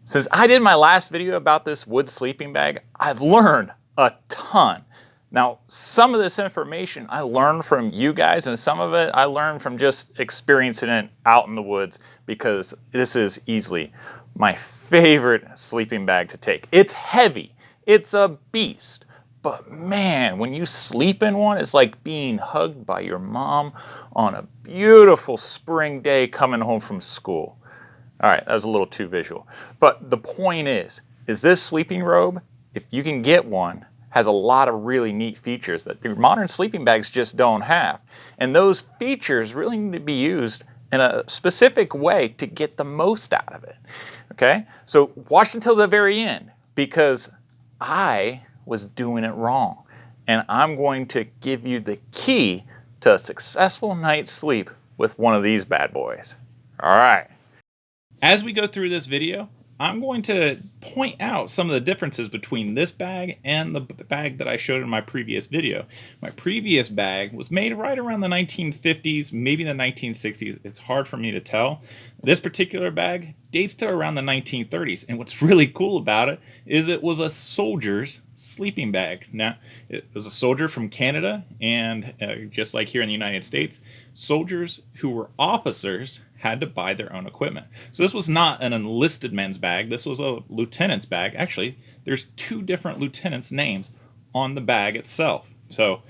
Since I did my last video about this wood sleeping bag, I've learned a ton. Now, some of this information I learned from you guys, and some of it I learned from just experiencing it out in the woods, because this is easily my favorite sleeping bag to take. It's heavy, it's a beast, but man, when you sleep in one, it's like being hugged by your mom on a beautiful spring day coming home from school. All right, that was a little too visual. But the point is this sleeping robe, if you can get one, has a lot of really neat features that the modern sleeping bags just don't have. And those features really need to be used in a specific way to get the most out of it. Okay? So watch until the very end, because I was doing it wrong. And I'm going to give you the key to a successful night's sleep with one of these bad boys. All right. As we go through this video, I'm going to point out some of the differences between this bag and the bag that I showed in my previous video. My previous bag was made right around the 1950s, maybe the 1960s. It's hard for me to tell. This particular bag dates to around the 1930s, and what's really cool about it is it was a soldier's sleeping bag. Now, it was a soldier from Canada, and just like here in the United States, soldiers who were officers had to buy their own equipment. So this was not an enlisted men's bag. This was a lieutenant's bag. Actually, there's two different lieutenants' names on the bag itself. So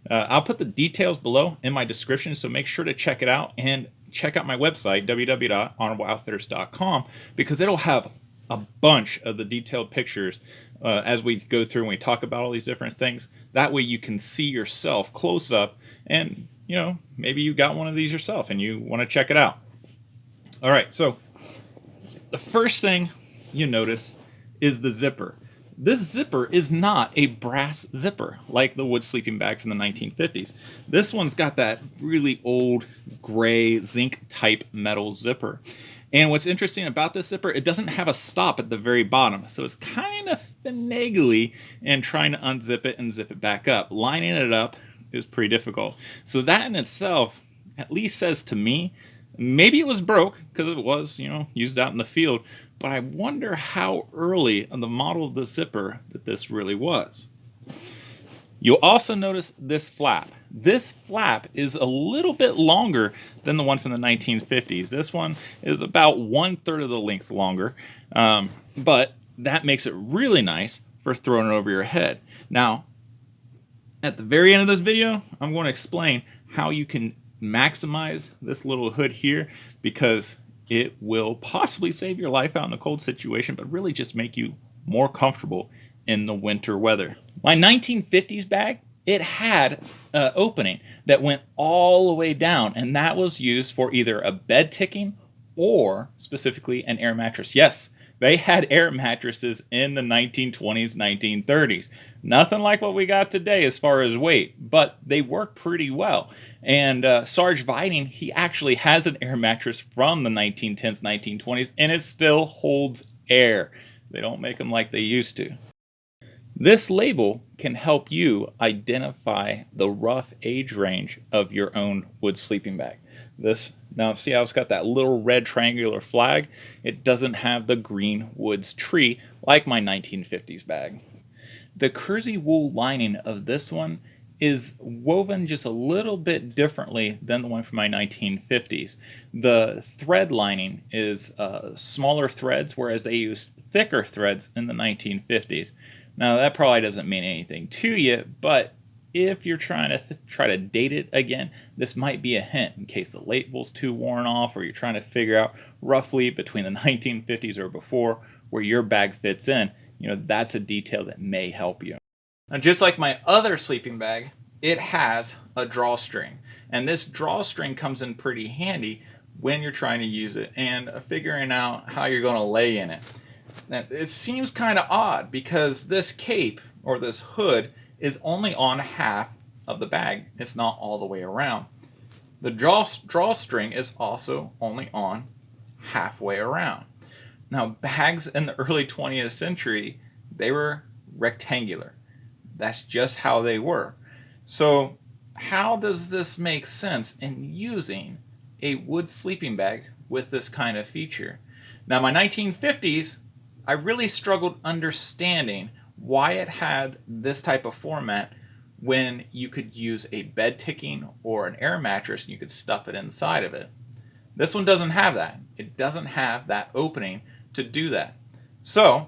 I'll put the details below in my description, so make sure to check it out, and check out my website, www.honorableoutfitters.com, because it'll have a bunch of the detailed pictures as we go through and we talk about all these different things. That way you can see yourself close up, and maybe you got one of these yourself and you want to check it out. All right, so the first thing you notice is the zipper. This zipper is not a brass zipper like the wood sleeping bag from the 1950s. This one's got that really old gray zinc type metal zipper. And what's interesting about this zipper, it doesn't have a stop at the very bottom. So it's kind of finagly in trying to unzip it and zip it back up. Lining it up is pretty difficult. So that in itself at least says to me, maybe it was broke because it was, used out in the field, but I wonder how early on the model of the zipper that this really was. You'll also notice this flap. This flap is a little bit longer than the one from the 1950s. This one is about 1/3 of the length longer, but that makes it really nice for throwing it over your head. Now, at the very end of this video, I'm going to explain how you can maximize this little hood here, because it will possibly save your life out in a cold situation, but really just make you more comfortable in the winter weather. My 1950s bag, it had an opening that went all the way down, and that was used for either a bed ticking or specifically an air mattress. Yes, they had air mattresses in the 1920s, 1930s. Nothing like what we got today as far as weight, but they work pretty well. And Sarge Viding, he actually has an air mattress from the 1910s, 1920s, and it still holds air. They don't make them like they used to. This label can help you identify the rough age range of your own wood sleeping bag. Now see how it's got that little red triangular flag? It doesn't have the green woods tree like my 1950s bag. The kersey wool lining of this one is woven just a little bit differently than the one from my 1950s. The thread lining is smaller threads, whereas they used thicker threads in the 1950s. Now that probably doesn't mean anything to you, but if you're trying to date it again, this might be a hint in case the label's too worn off, or you're trying to figure out roughly between the 1950s or before where your bag fits in. That's a detail that may help you. Now, just like my other sleeping bag, it has a drawstring, and this drawstring comes in pretty handy when you're trying to use it and figuring out how you're going to lay in it. Now, it seems kind of odd because this cape or this hood is only on half of the bag. It's not all the way around. The drawstring is also only on halfway around. Now, bags in the early 20th century, they were rectangular. That's just how they were. So how does this make sense in using a wood sleeping bag with this kind of feature? Now, my 1950s, I really struggled understanding why it had this type of format when you could use a bed ticking or an air mattress and you could stuff it inside of it. This one doesn't have that. It doesn't have that opening to do that. So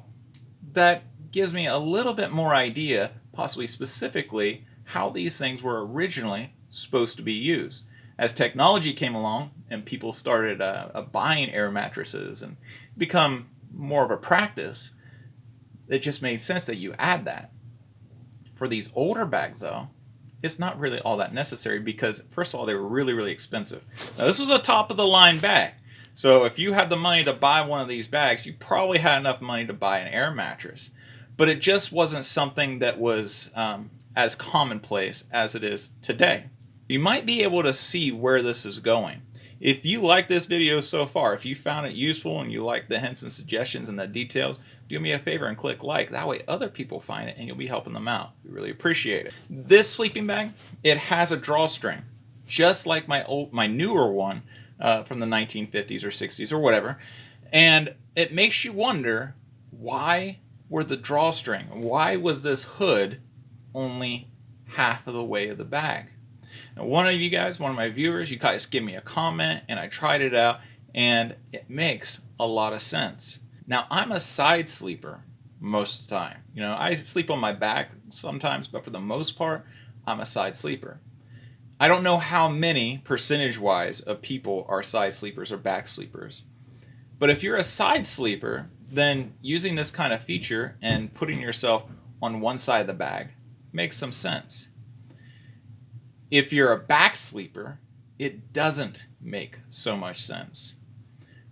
that gives me a little bit more idea, possibly specifically, how these things were originally supposed to be used. As technology came along and people started buying air mattresses and become more of a practice, it just made sense that you add that. For these older bags though, it's not really all that necessary because first of all, they were really, really expensive. Now this was a top of the line bag. So if you had the money to buy one of these bags, you probably had enough money to buy an air mattress. But it just wasn't something that was as commonplace as it is today. You might be able to see where this is going. If you like this video so far, if you found it useful and you like the hints and suggestions and the details, do me a favor and click like. That way other people find it and you'll be helping them out. We really appreciate it. This sleeping bag, it has a drawstring, just like my newer one from the 1950s or 60s or whatever. And it makes you wonder, why were the drawstring, why was this hood only half of the way of the bag? Now, one of you guys, one of my viewers, you guys give me a comment and I tried it out and it makes a lot of sense. Now, I'm a side sleeper most of the time. You know, I sleep on my back sometimes, but for the most part, I'm a side sleeper. I don't know how many percentage-wise of people are side sleepers or back sleepers. But if you're a side sleeper, then using this kind of feature and putting yourself on one side of the bag makes some sense. If you're a back sleeper, it doesn't make so much sense.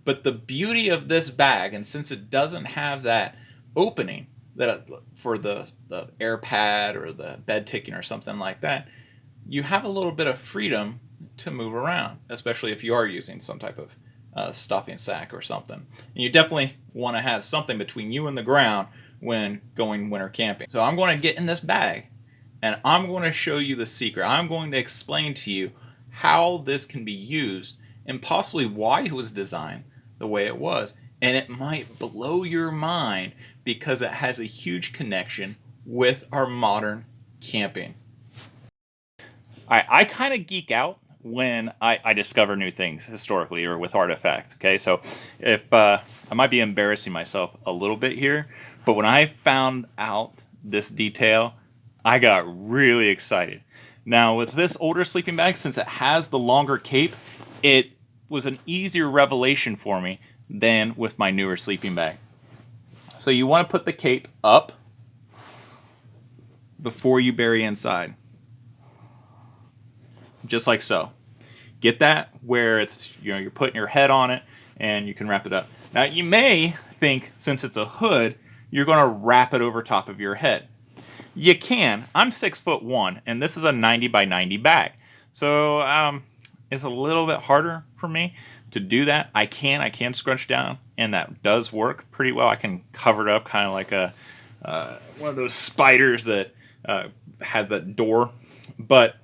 But the beauty of this bag, and since it doesn't have that opening that for the air pad or the bed ticking or something like that, you have a little bit of freedom to move around, especially if you are using some type of stuffing sack or something. And you definitely want to have something between you and the ground when going winter camping. So I'm going to get in this bag and I'm going to show you the secret. I'm going to explain to you how this can be used and possibly why it was designed the way it was. And it might blow your mind because it has a huge connection with our modern camping. I kind of geek out when I discover new things historically or with artifacts. Okay, so if I might be embarrassing myself a little bit here, but when I found out this detail, I got really excited. Now with this older sleeping bag, since it has the longer cape, it was an easier revelation for me than with my newer sleeping bag. So you want to put the cape up before you bury inside. Just like so. Get that where it's, you know, you're putting your head on it and you can wrap it up. Now you may think since it's a hood, you're going to wrap it over top of your head. You can. I'm 6'1" and this is a 90 by 90 bag. So it's a little bit harder for me to do that. I can scrunch down and that does work pretty well. I can cover it up kind of like a one of those spiders that has that door. But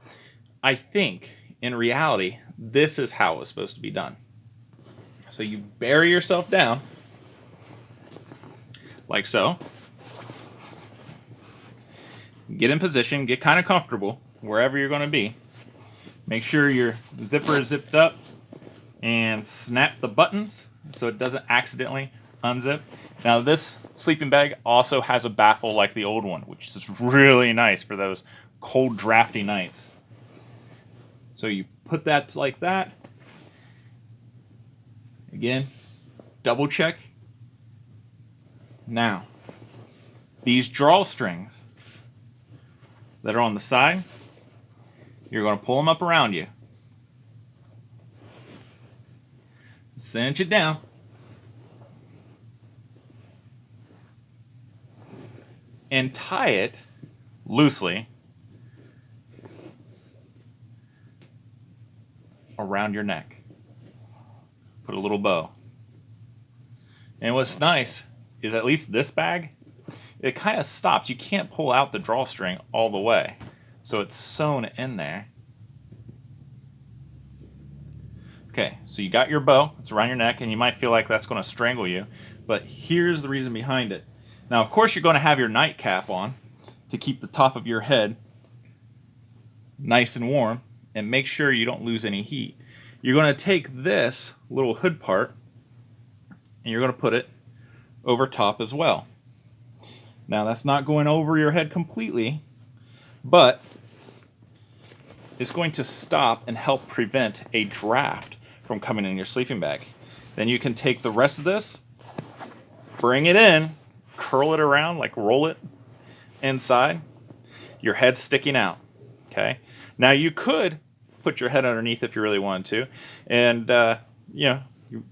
I think in reality, this is how it's supposed to be done. So you bury yourself down like so. Get in position, get kind of comfortable wherever you're going to be. Make sure your zipper is zipped up and snap the buttons so it doesn't accidentally unzip. Now this sleeping bag also has a baffle like the old one, which is really nice for those cold, drafty nights. So you put that like that. Again, double check. Now, these drawstrings that are on the side, you're going to pull them up around you. Cinch it down. And tie it loosely around your neck. Put a little bow. And what's nice is at least this bag, it kind of stops. You can't pull out the drawstring all the way. So it's sewn in there. Okay, so you got your bow. It's around your neck, and you might feel like that's going to strangle you. But here's the reason behind it. Now, of course, you're going to have your nightcap on to keep the top of your head nice and warm and make sure you don't lose any heat. You're going to take this little hood part and you're going to put it over top as well. Now, that's not going over your head completely, but it's going to stop and help prevent a draft from coming in your sleeping bag. Then you can take the rest of this, bring it in, curl it around, like roll it inside, your head's sticking out, okay? Now you could put your head underneath if you really wanted to, and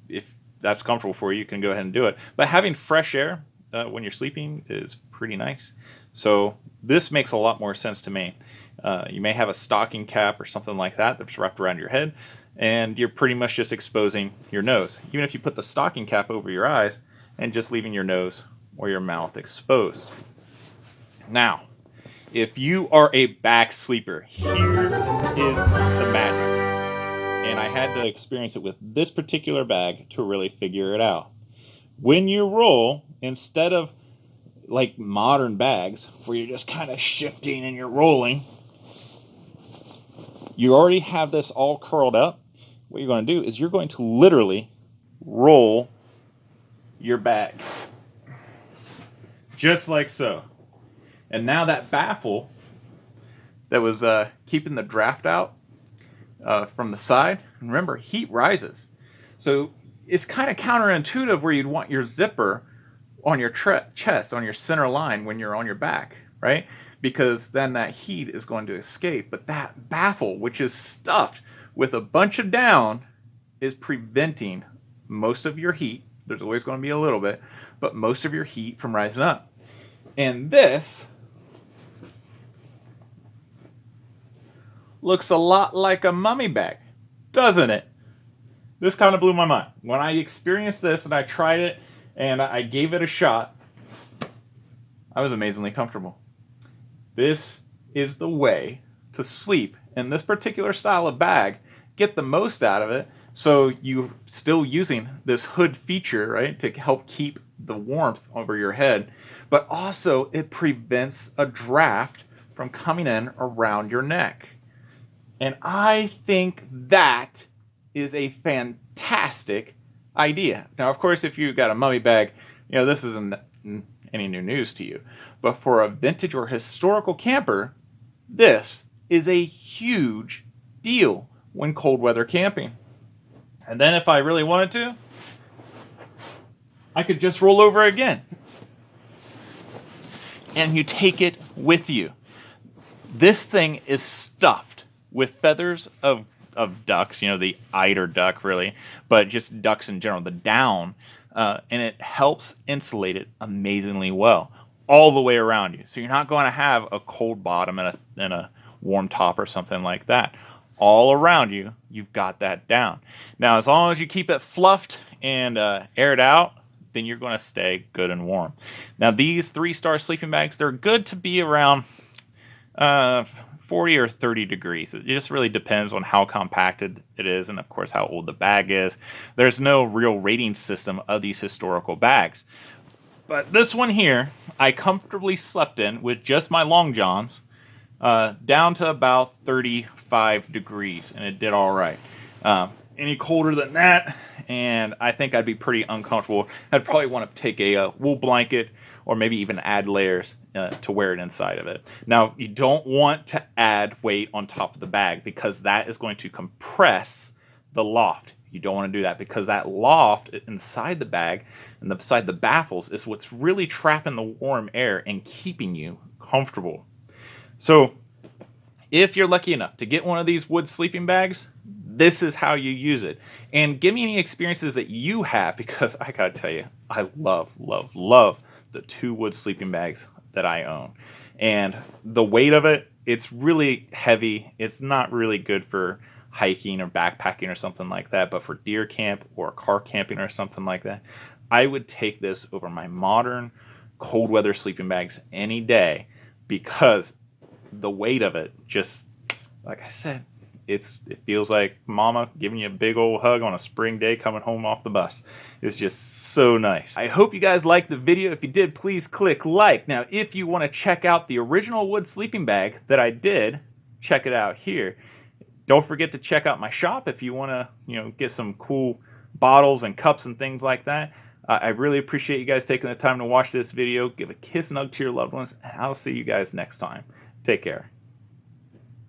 if that's comfortable for you, you can go ahead and do it. But having fresh air when you're sleeping is pretty nice. So this makes a lot more sense to me. You may have a stocking cap or something like that that's wrapped around your head, and you're pretty much just exposing your nose. Even if you put the stocking cap over your eyes and just leaving your nose or your mouth exposed. Now, if you are a back sleeper, here is the magic. And I had to experience it with this particular bag to really figure it out. When you roll, instead of like modern bags where you're just kind of shifting and you're rolling, you already have this all curled up. What you're going to do is you're going to literally roll your bag. Just like so. And now that baffle that was keeping the draft out from the side, and remember, heat rises. So it's kind of counterintuitive where you'd want your zipper on your chest, on your center line when you're on your back, right? Because then that heat is going to escape. But that baffle, which is stuffed with a bunch of down, is preventing most of your heat. There's always going to be a little bit, but most of your heat from rising up. And this looks a lot like a mummy bag, doesn't it? This kind of blew my mind. When I experienced this and I tried it and I gave it a shot, I was amazingly comfortable. This is the way to sleep in this particular style of bag, get the most out of it, so you're still using this hood feature, right, to help keep the warmth over your head, but also it prevents a draft from coming in around your neck. And I think that is a fantastic idea. Now, of course, if you've got a mummy bag, this isn't any new news to you. But for a vintage or historical camper, this is a huge deal when cold weather camping. And then if I really wanted to, I could just roll over again. And you take it with you. This thing is stuffed with feathers of ducks, the eider duck really, but just ducks in general, the down, and it helps insulate it amazingly well all the way around you. So you're not going to have a cold bottom and a warm top or something like that. All around you, you've got that down. Now, as long as you keep it fluffed and aired out, then you're going to stay good and warm. Now, these 3-star sleeping bags, they're good to be around 40 or 30 degrees. It just really depends on how compacted it is and, of course, how old the bag is. There's no real rating system of these historical bags. But this one here, I comfortably slept in with just my long johns down to about 35 degrees, and it did all right. Any colder than that, and I think I'd be pretty uncomfortable. I'd probably want to take a wool blanket or maybe even add layers to wear it inside of it. Now, you don't want to add weight on top of the bag because that is going to compress the loft. You don't want to do that because that loft inside the bag and beside the baffles is what's really trapping the warm air and keeping you comfortable. So if you're lucky enough to get one of these wood sleeping bags, this is how you use it. And give me any experiences that you have, because I gotta tell you, I love the 2 wood sleeping bags that I own. And the weight of it, it's really heavy. It's not really good for hiking or backpacking or something like that, but for deer camp or car camping or something like that, I would take this over my modern cold weather sleeping bags any day, because the weight of it, just like I said, It feels like mama giving you a big old hug on a spring day coming home off the bus. It's just so nice. I hope you guys liked the video. If you did, please click like. Now, if you want to check out the original wood sleeping bag that I did, check it out here. Don't forget to check out my shop if you want to, get some cool bottles and cups and things like that. I really appreciate you guys taking the time to watch this video. Give a kiss and hug to your loved ones, and I'll see you guys next time. Take care.